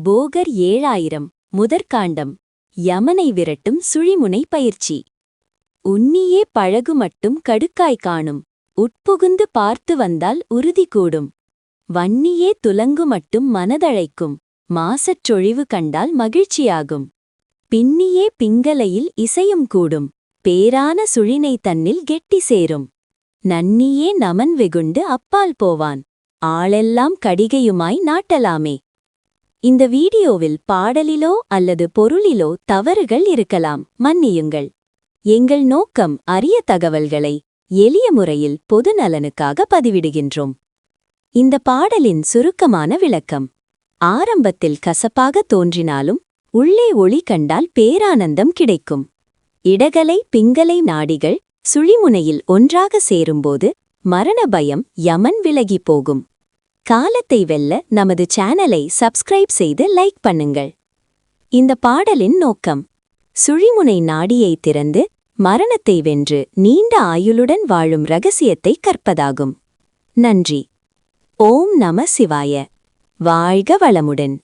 போகர் 7000 முதற்காண்டம். யமனை விரட்டும் சுழிமுனை பயிற்சி. உன்னியே பழகு மட்டும் கடுக்காய் காணும். உட்புகுந்து பார்த்து வந்தால் உறுதி கூடும். வன்னியே துலங்கு மட்டும் மனதழைக்கும். மாசற்றொழிவு கண்டால் மகிழ்ச்சியாகும். பின்னியே பிங்கலையில் இசையும் கூடும். பேரான சுழினை தன்னில் கெட்டி சேரும். நன்னியே நமன் வெகுண்டு அப்பால் போவான். ஆளெல்லாம் கடிகையுமாய் நாட்டலாமே. இந்த வீடியோவில் பாடலிலோ அல்லது பொருளிலோ தவறுகள் இருக்கலாம், மன்னியுங்கள். எங்கள் நோக்கம் அரிய தகவல்களை எளிய முறையில் பொது நலனுக்காக பதிவிடுகின்றோம். இந்த பாடலின் சுருக்கமான விளக்கம். ஆரம்பத்தில் கசப்பாக தோன்றினாலும் உள்ளே ஒளி கண்டால் பேரானந்தம் கிடைக்கும். இடகலை பிங்கலை நாடிகள் சுழிமுனையில் ஒன்றாக சேரும்போது மரண பயம் யமன் விலகி போகும். காலத்தை வெல்ல நமது சேனலை சப்ஸ்கிரைப் செய்து லைக் பண்ணுங்கள். இந்த பாடலின் நோக்கம் சுழிமுனை நாடியை திறந்து மரணத்தை வென்று நீண்ட ஆயுளுடன் வாழும் இரகசியத்தை கற்பதாகும். நன்றி. ஓம் நம சிவாய. வாழ்க வளமுடன்.